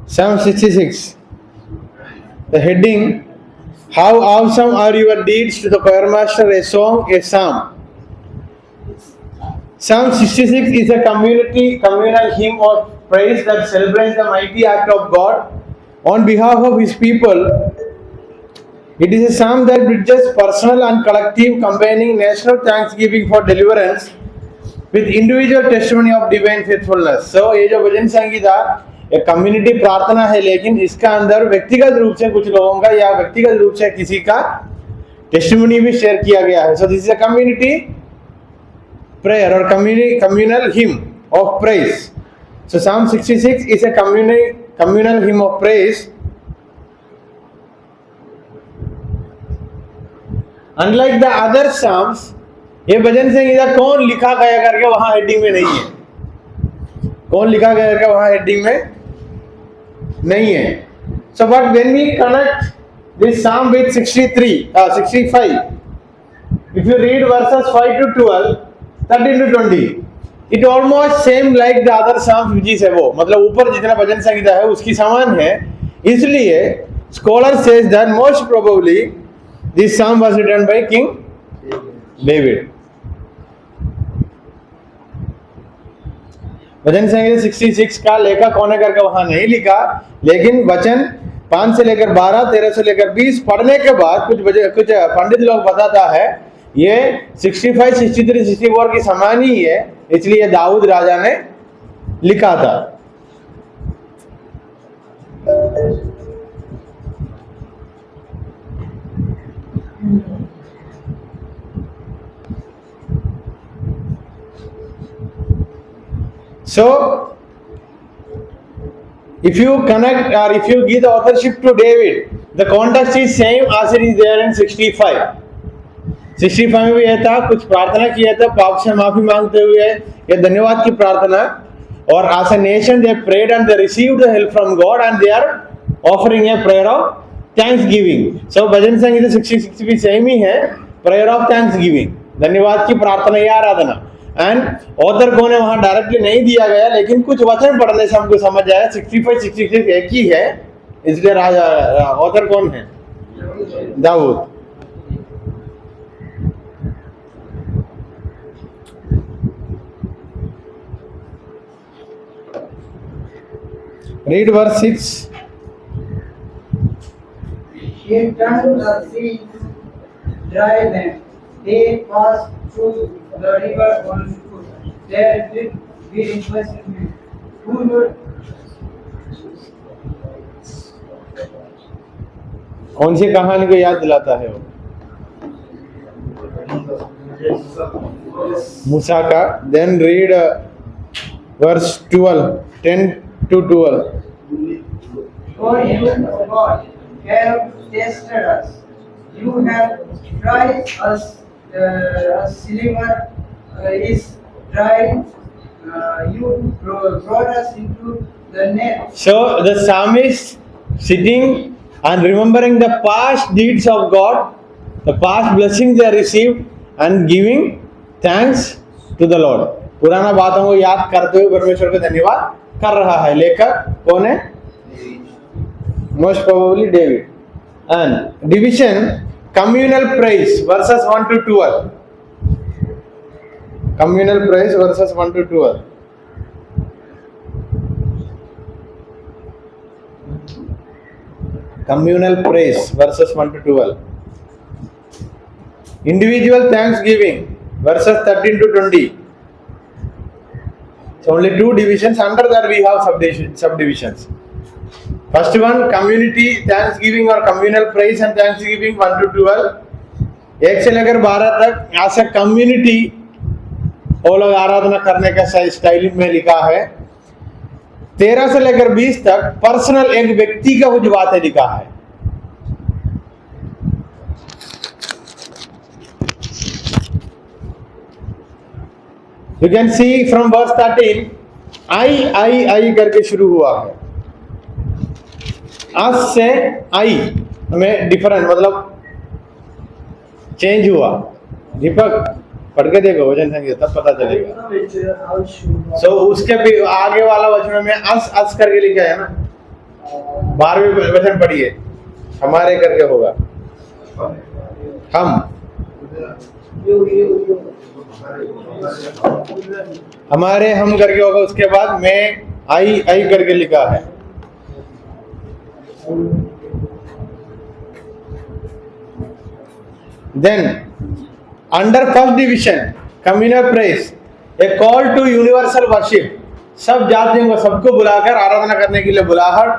Psalm 66. The heading: How awesome are your deeds to the choirmaster, a song, a psalm. Psalm 66 is a communal hymn of praise that celebrates the mighty act of God on behalf of His people. It is a psalm that bridges personal and collective, combining national thanksgiving for deliverance with individual testimony of divine faithfulness. So ये जो भजन संगीत है एक community प्रार्थना है, लेकिन इसका अंदर व्यक्तिगत रूप से कुछ लोगों का या व्यक्तिगत रूप से किसी का टेस्टिमनी भी शेयर किया गया है. So this is a community prayer or communal hymn of praise. So Psalm 66 is a communal hymn of praise. Unlike the other psalms, ये भजन संगीता कौन लिखा गया करके वहां हेडिंग में नहीं है. कौन लिखा गया करके वहां हेडिंग में नहीं है. So but when we connect this psalm with 65, if you read verses 5 to 12, 13 to 20, it almost same like the other psalms which is above. मतलब ऊपर जितना भजन संगीता है उसकी समान है. इसलिए scholar says that most probably this psalm was written by King David. भजन संगीत 66 का लेखक होने करके वहां नहीं लिखा, लेकिन वचन 5 से लेकर 12, 13 से लेकर 20 पढ़ने के बाद कुछ पंडित लोग बताता है ये 65, 63, 64 की समान ही है, इसलिए दाऊद राजा ने लिखा था. So, if you connect or if you give the authorship to David, the context is same as it is there in 65. 65 में भी यह था, कुछ प्रार्थना किया था, पाप से माफी मांगते हुए ये धन्यवाद की प्रार्थना, और as a nation they prayed and they received the help from God and they are offering a prayer of thanksgiving. So भजन संगीत 66 भी सेम ही है, prayer of thanksgiving, धन्यवाद की प्रार्थना या आराधना. एंड ऑथर कौन है वहां डायरेक्टली नहीं दिया गया, लेकिन कुछ वचन पढ़ने से हमको समझ आया 65, 66 एक ही है, इसलिए राजा ऑथर कौन है? Dawood. Read verse 6. He turned the sea dry land. They passed through the river on foot. There did be imprisonment. Who would? कौन सी कहानी को याद दिलाता है वो? मूसा का. Then read verse 12, 10 to 12. For you, God, have tested us. You have tried us as silver is tried. You brought us into the net. So the psalmist sitting and remembering the past deeds of God, the past blessings they received, and giving thanks to the Lord. पुराना बातों को याद करते हुए परमेश्वर को धन्यवाद कर रहा है. लेखक कौन है? Most probably David. And division, communal praise, verses 1 to 12. Communal praise, verses 1 to 12. Communal praise, verses 1 to 12. Individual thanksgiving, verses 13 to 20. So only two divisions. Under that we have subdivisions. First one, community thanksgiving or communal praise and thanksgiving 1 to 12. 1 से लेकर 12 तक as a community वो लोग आराधना करने का style में लिखा है. 13 से लेकर 20 तक पर्सनल एक व्यक्ति का कुछ बातें लिखा है. You can see from verse 13, I करके शुरू हुआ है. अस से आई में डिफरेंट मतलब चेंज हुआ. दीपक पढ़ के देखो वचन संगीत, तब पता चलेगा. सो उसके भी आगे वाला वचन में अस करके लिखा है ना. 12वें वचन पढ़िए, हमारे करके होगा हम, हमारे हम करके होगा, उसके बाद मैं आई करके लिखा है। Then under first division communal praise, a call to universal worship, सब जातियों को, सबको बुलाकर आराधना करने के लिए बुलाहट,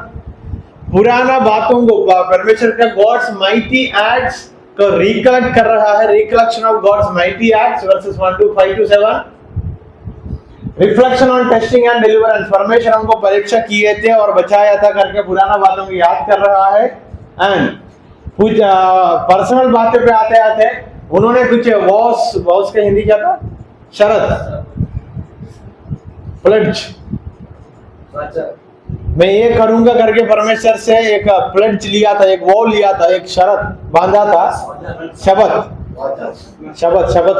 पुराना बातों को, परमेश्वर का गॉड्स माइटी एक्ट्स को रिकलेक्ट कर रहा है, recollection of God's mighty acts, verses 1 to 5 to 7, reflection on testing and deliverance, परमेश्वर हमको परीक्षा किए थे और बचाया था करके पुराना बातों को याद कर रहा है। एंड कुछ पर्सनल बातें पे आते आते उन्होंने कुछ वॉस का हिंदी क्या था, शरत, प्लेज, मैं ये करूंगा करके परमेश्वर से एक प्लेज लिया था, एक वॉल लिया था, एक शरत बांधा था, शपथ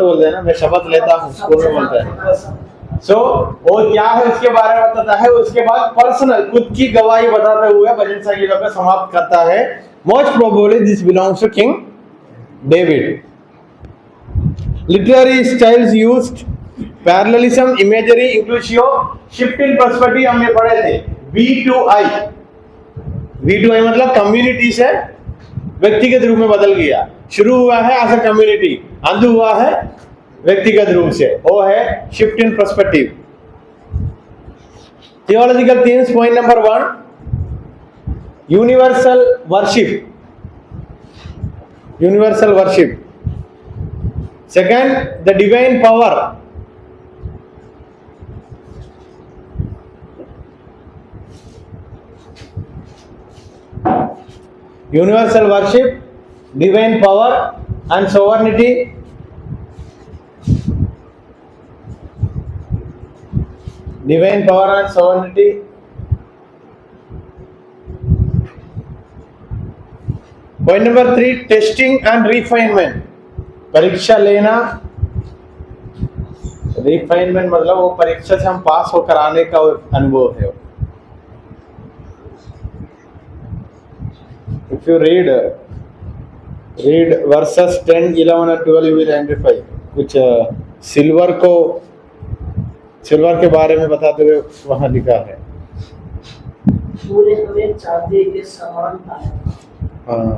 बोलते हैं ना, मैं शपथ लेता हूँ, स्कूल में बोलते हैं। सो वो क्या है उसके बारे में बताता है। उसके बाद पर्सनल खुद की गवाही बताते हुए भजन संगीतों का समाप्त करता है। Most probably this belongs to King David. Literary styles used, parallelism, imagery, inclusive, shift in perspective हमने पढ़े थे। V2I मतलब कम्युनिटी से व्यक्तिगत रूप में बदल गया, शुरू हुआ है एज अ कम्युनिटी, अंत हुआ है व्यक्तिगत रूप से, वो है shift in perspective. Theological themes, point number 1, universal worship, universal worship. Second, the divine power, universal worship, divine power and sovereignty, divine power and sovereignty. Point number 3, testing and refinement, परीक्षा लेना। रिफाइनमेंट मतलब वो परीक्षा से हम पास होकर आने का अनुभव है। If you read verses 10, 11 and 12, you will identify कुछ सिल्वर के बारे में बताते हुए वहां लिखा है। सूर्य हमें चांदी के समान था। हाँ,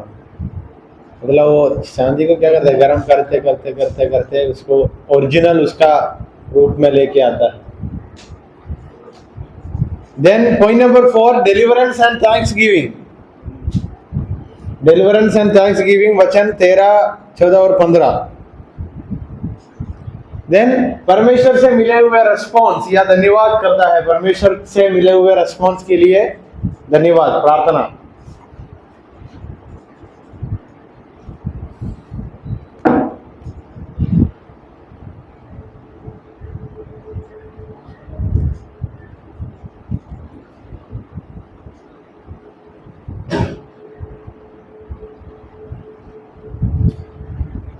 मतलब वो चांदी को क्या करते हैं, गर्म करते करते करते करते उसको ओरिजिनल उसका रूप में लेके आता है। Then point number 4, deliverance and thanksgiving, deliverance and thanksgiving, वचन 13, 14 और 15। देन परमेश्वर से मिले हुए रेस्पॉन्स या धन्यवाद करता है, परमेश्वर से मिले हुए रेस्पॉन्स के लिए धन्यवाद, प्रार्थना।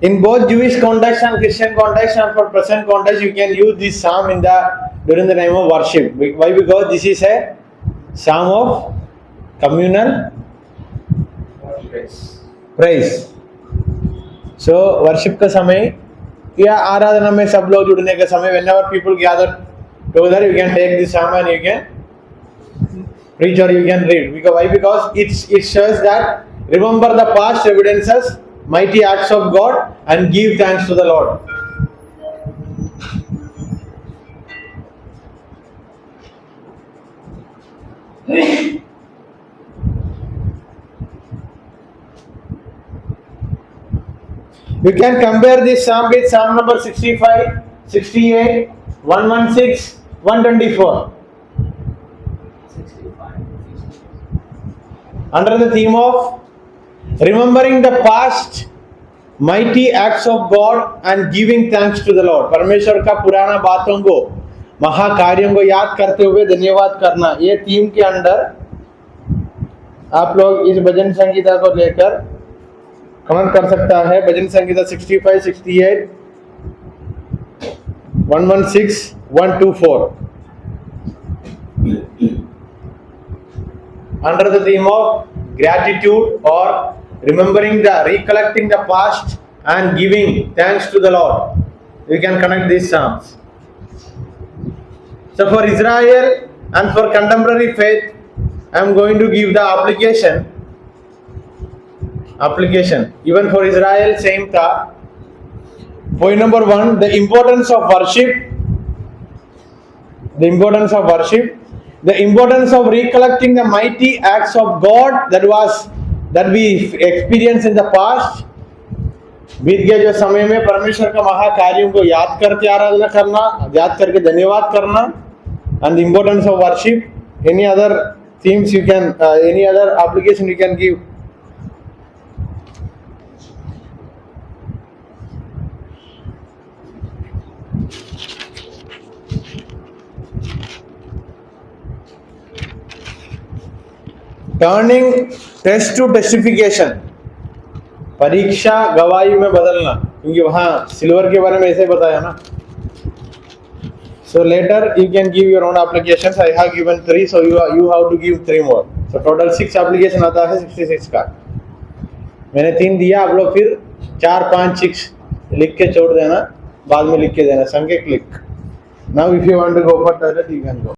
In both Jewish context and Christian context, and for present context, you can use this psalm during the time of worship. Why? Because this is a psalm of communal praise. So worship का समय या आराधना में सब लोग जुड़ने के समय, whenever people gather together, you can take this psalm and you can preach or you can read. Why? Because it shows that remember the past evidences, mighty acts of God, and give thanks to the Lord. You can compare this psalm with Psalm number 65, 68, 116, 124. Under the theme of remembering the past mighty acts of God and giving thanks to the Lord, परमेश्वर का पुराना बातों को, महाकार्यों को याद करते हुए धन्यवाद करना, ये थीम के अंदर आप लोग इस भजन संगीता को लेकर कमेंट कर सकता है। भजन Sangeeta 65, 68, 116, 124। under the theme of gratitude or recollecting the past and giving thanks to the Lord. We can connect these psalms. So for Israel and for contemporary faith, I am going to give the application. Even for Israel, same tha. Point number 1, the importance of worship. The importance of recollecting the mighty acts of God that we experienced in the past. बीत गए जो समय में परमेश्वर का महाकार्यों को याद करके आराधना करना, याद करके धन्यवाद करना, and the importance of worship. Any other themes you can, any other application you can give? Turning test to testification, परीक्षा गवाही में बदलना, क्योंकि वहां सिल्वर के बारे में ऐसे बताया ना. So later you can give your own applications. I have given 3, so you have to give 3 more. So total 6 application आता है 66 का. मैंने 3 दिया, आप लोग फिर 4, 5, 6 लिख के छोड़ देना, बाद में लिख के देना, संख्या click. Now if you want to go for toilet you can go.